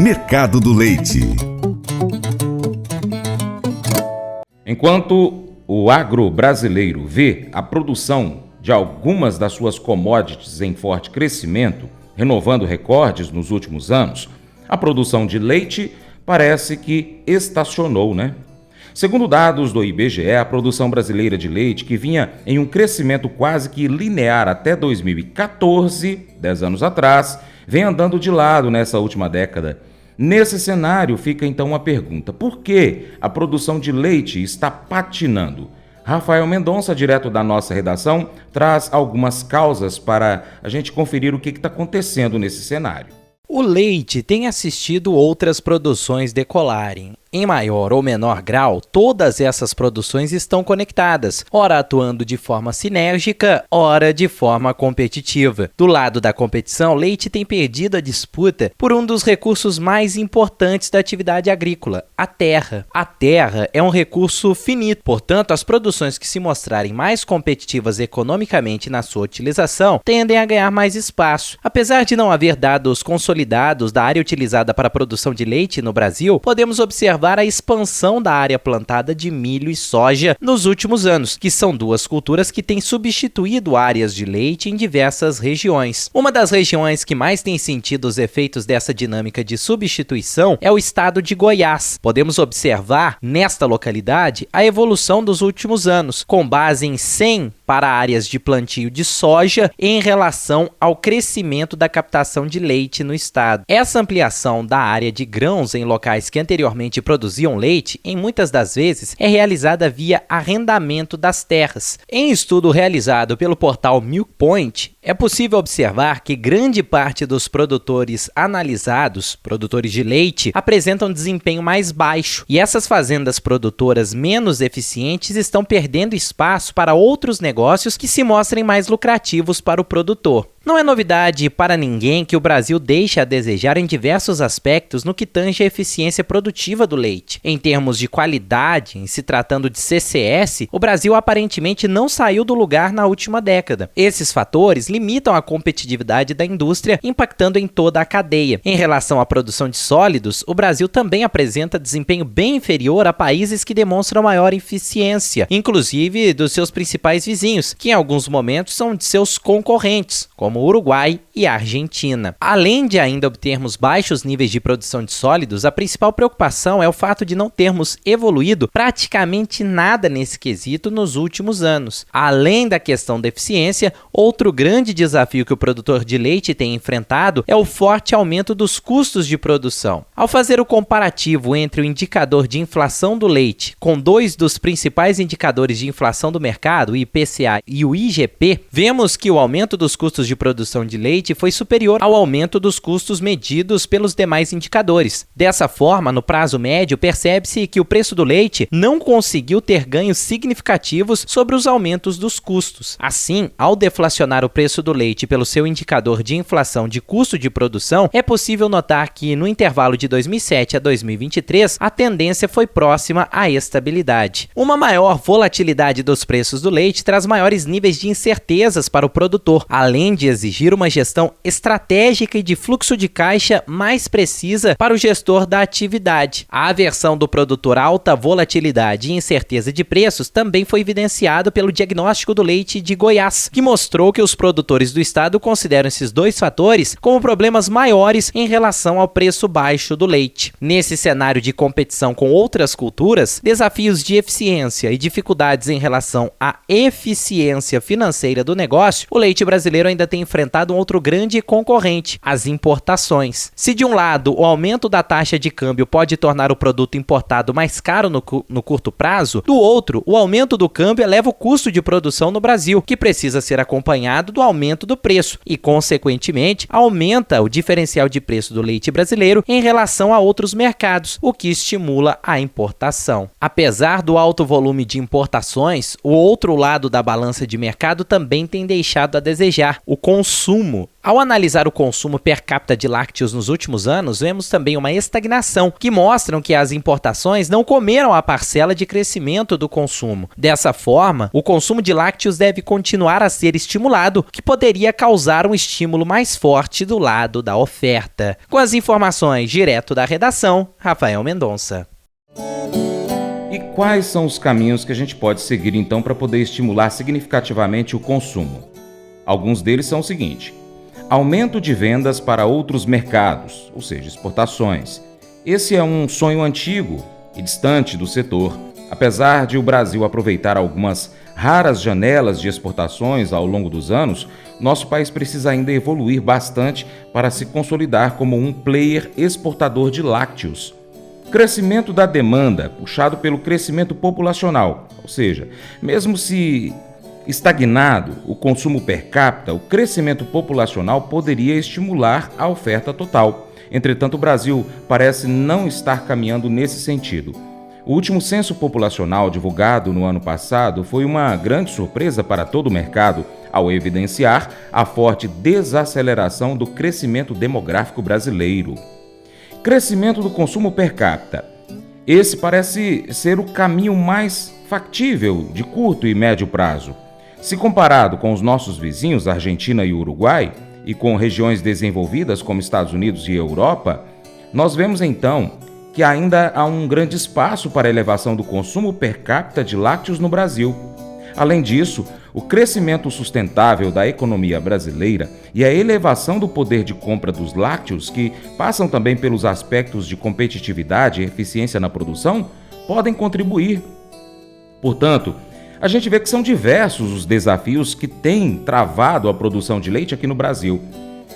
Mercado do Leite. Enquanto o agro brasileiro vê a produção de algumas das suas commodities em forte crescimento, renovando recordes nos últimos anos, a produção de leite parece que estacionou, né? Segundo dados do IBGE, a produção brasileira de leite, que vinha em um crescimento quase que linear até 2014, 10 anos atrás, vem andando de lado nessa última década. Nesse cenário, fica então uma pergunta: por que a produção de leite está patinando? Rafael Mendonça, direto da nossa redação, traz algumas causas para a gente conferir o que está acontecendo nesse cenário. O leite tem assistido outras produções decolarem. Em maior ou menor grau, todas essas produções estão conectadas, ora atuando de forma sinérgica, ora de forma competitiva. Do lado da competição, o leite tem perdido a disputa por um dos recursos mais importantes da atividade agrícola, a terra. A terra é um recurso finito, portanto, as produções que se mostrarem mais competitivas economicamente na sua utilização tendem a ganhar mais espaço. Apesar de não haver dados consolidados da área utilizada para a produção de leite no Brasil, podemos observar a expansão da área plantada de milho e soja nos últimos anos, que são duas culturas que têm substituído áreas de leite em diversas regiões. Uma das regiões que mais tem sentido os efeitos dessa dinâmica de substituição é o estado de Goiás. Podemos observar, nesta localidade, a evolução dos últimos anos, com base em 100 para áreas de plantio de soja em relação ao crescimento da captação de leite no estado. Essa ampliação da área de grãos em locais que anteriormente produziam leite, em muitas das vezes, é realizada via arrendamento das terras. Em estudo realizado pelo portal Milk Point, é possível observar que grande parte dos produtores analisados, produtores de leite, apresentam desempenho mais baixo, e essas fazendas produtoras menos eficientes estão perdendo espaço para outros negócios que se mostrem mais lucrativos para o produtor. Não é novidade para ninguém que o Brasil deixa a desejar em diversos aspectos no que tange a eficiência produtiva do leite. Em termos de qualidade, em se tratando de CCS, o Brasil aparentemente não saiu do lugar na última década. Esses fatores limitam a competitividade da indústria, impactando em toda a cadeia. Em relação à produção de sólidos, o Brasil também apresenta desempenho bem inferior a países que demonstram maior eficiência, inclusive dos seus principais vizinhos, que em alguns momentos são de seus concorrentes, como Uruguai e Argentina. Além de ainda obtermos baixos níveis de produção de sólidos, a principal preocupação é o fato de não termos evoluído praticamente nada nesse quesito nos últimos anos. Além da questão da eficiência, outro grande desafio que o produtor de leite tem enfrentado é o forte aumento dos custos de produção. Ao fazer o comparativo entre o indicador de inflação do leite com dois dos principais indicadores de inflação do mercado, o IPCA e o IGP, vemos que o aumento dos custos de produção de leite foi superior ao aumento dos custos medidos pelos demais indicadores. Dessa forma, no prazo médio, percebe-se que o preço do leite não conseguiu ter ganhos significativos sobre os aumentos dos custos. Assim, ao deflacionar o preço do leite pelo seu indicador de inflação de custo de produção, é possível notar que, no intervalo de 2007 a 2023, a tendência foi próxima à estabilidade. Uma maior volatilidade dos preços do leite traz maiores níveis de incertezas para o produtor, além de exigir uma gestão estratégica e de fluxo de caixa mais precisa para o gestor da atividade. A aversão do produtor à alta volatilidade e incerteza de preços também foi evidenciado pelo diagnóstico do leite de Goiás, que mostrou que os produtores do estado consideram esses dois fatores como problemas maiores em relação ao preço baixo do leite. Nesse cenário de competição com outras culturas, desafios de eficiência e dificuldades em relação à eficiência financeira do negócio, o leite brasileiro ainda tem enfrentado um outro grande concorrente, as importações. Se de um lado o aumento da taxa de câmbio pode tornar o produto importado mais caro no curto prazo, do outro, o aumento do câmbio eleva o custo de produção no Brasil, que precisa ser acompanhado do aumento do preço e, consequentemente, aumenta o diferencial de preço do leite brasileiro em relação a outros mercados, o que estimula a importação. Apesar do alto volume de importações, o outro lado da da balança de mercado também tem deixado a desejar. O consumo. Ao analisar o consumo per capita de lácteos nos últimos anos, vemos também uma estagnação, que mostram que as importações não comeram a parcela de crescimento do consumo. Dessa forma, o consumo de lácteos deve continuar a ser estimulado, o que poderia causar um estímulo mais forte do lado da oferta. Com as informações direto da redação, Rafael Mendonça. E quais são os caminhos que a gente pode seguir então para poder estimular significativamente o consumo? Alguns deles são o seguinte: aumento de vendas para outros mercados, ou seja, exportações. Esse é um sonho antigo e distante do setor. Apesar de o Brasil aproveitar algumas raras janelas de exportações ao longo dos anos, nosso país precisa ainda evoluir bastante para se consolidar como um player exportador de lácteos. Crescimento da demanda, puxado pelo crescimento populacional, ou seja, mesmo se estagnado o consumo per capita, o crescimento populacional poderia estimular a oferta total. Entretanto, o Brasil parece não estar caminhando nesse sentido. O último censo populacional divulgado no ano passado foi uma grande surpresa para todo o mercado, ao evidenciar a forte desaceleração do crescimento demográfico brasileiro. Crescimento do consumo per capita. Esse parece ser o caminho mais factível de curto e médio prazo. Se comparado com os nossos vizinhos, Argentina e Uruguai, e com regiões desenvolvidas como Estados Unidos e Europa, nós vemos então que ainda há um grande espaço para a elevação do consumo per capita de lácteos no Brasil. Além disso, o crescimento sustentável da economia brasileira e a elevação do poder de compra dos lácteos, que passam também pelos aspectos de competitividade e eficiência na produção, podem contribuir. Portanto, a gente vê que são diversos os desafios que têm travado a produção de leite aqui no Brasil.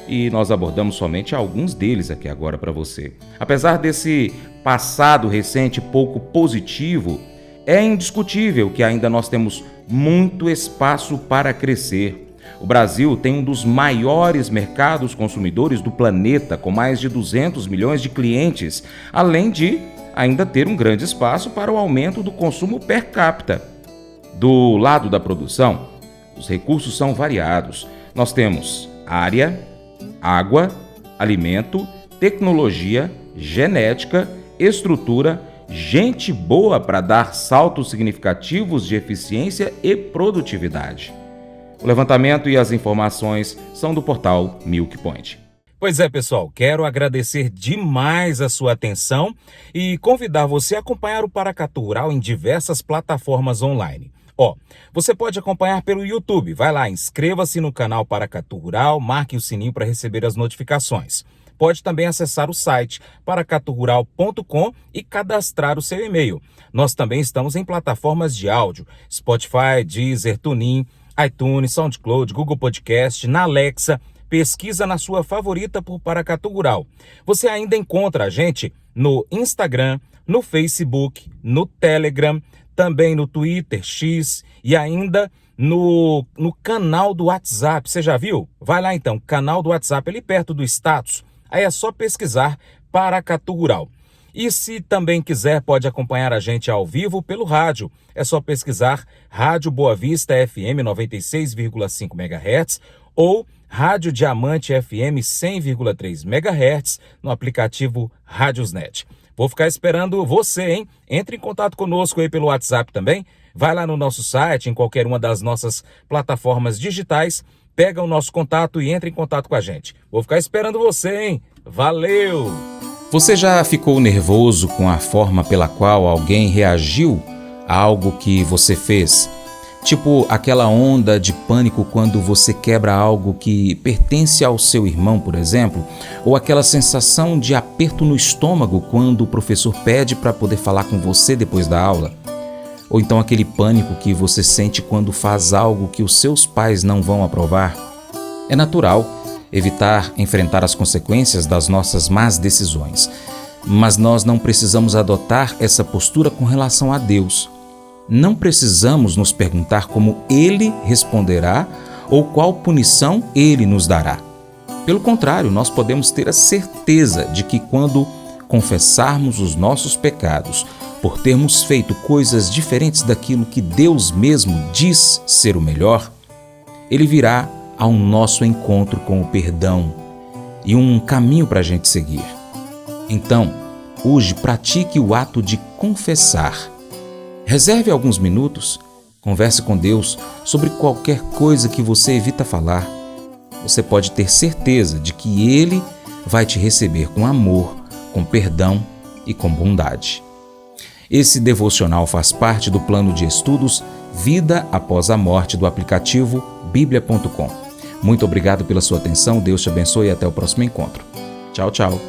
E nós abordamos somente alguns deles aqui agora para você. Apesar desse passado recente pouco positivo, é indiscutível que ainda nós temos muito espaço para crescer. O Brasil tem um dos maiores mercados consumidores do planeta, com mais de 200 milhões de clientes, além de ainda ter um grande espaço para o aumento do consumo per capita. Do lado da produção, os recursos são variados. Nós temos área, água, alimento, tecnologia, genética, estrutura, gente boa para dar saltos significativos de eficiência e produtividade. O levantamento e as informações são do portal Milk Point. Pois é, pessoal, quero agradecer demais a sua atenção e convidar você a acompanhar o Paracatu Rural em diversas plataformas online. Você pode acompanhar pelo YouTube. Vai lá, inscreva-se no canal Paracatu Rural, marque o sininho para receber as notificações. Pode também acessar o site paracaturural.com e cadastrar o seu e-mail. Nós também estamos em plataformas de áudio: Spotify, Deezer, TuneIn, iTunes, SoundCloud, Google Podcast, na Alexa. Pesquisa na sua favorita por Paracatu Rural. Você ainda encontra a gente no Instagram, no Facebook, no Telegram, também no Twitter, X e ainda no canal do WhatsApp. Você já viu? Vai lá então, canal do WhatsApp, ali perto do status. Aí é só pesquisar Paracatu Rural. E se também quiser, pode acompanhar a gente ao vivo pelo rádio. É só pesquisar Rádio Boa Vista FM 96,5 MHz ou Rádio Diamante FM 100,3 MHz no aplicativo Rádiosnet. Vou ficar esperando você, hein? Entre em contato conosco aí pelo WhatsApp também. Vai lá no nosso site, em qualquer uma das nossas plataformas digitais, pega o nosso contato e entra em contato com a gente. Vou ficar esperando você, hein? Valeu! Você já ficou nervoso com a forma pela qual alguém reagiu a algo que você fez? Tipo aquela onda de pânico quando você quebra algo que pertence ao seu irmão, por exemplo, ou aquela sensação de aperto no estômago quando o professor pede para poder falar com você depois da aula, ou então aquele pânico que você sente quando faz algo que os seus pais não vão aprovar. É natural evitar enfrentar as consequências das nossas más decisões, mas nós não precisamos adotar essa postura com relação a Deus. Não precisamos nos perguntar como Ele responderá ou qual punição Ele nos dará. Pelo contrário, nós podemos ter a certeza de que quando confessarmos os nossos pecados, por termos feito coisas diferentes daquilo que Deus mesmo diz ser o melhor, Ele virá ao nosso encontro com o perdão e um caminho para a gente seguir. Então, hoje pratique o ato de confessar. Reserve alguns minutos, converse com Deus sobre qualquer coisa que você evita falar. Você pode ter certeza de que Ele vai te receber com amor, com perdão e com bondade. Esse devocional faz parte do plano de estudos Vida Após a Morte do aplicativo bíblia.com. Muito obrigado pela sua atenção, Deus te abençoe e até o próximo encontro. Tchau, tchau.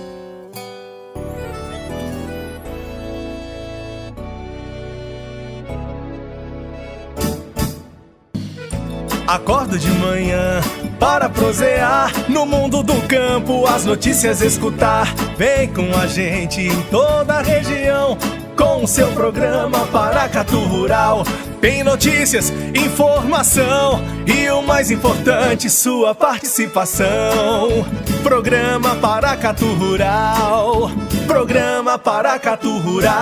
Acordo de manhã para prosear no mundo do campo, as notícias escutar. Vem com a gente em toda a região com o seu programa Paracatu Rural. Tem notícias, informação e o mais importante, sua participação. Programa Paracatu Rural. Programa Paracatu Rural.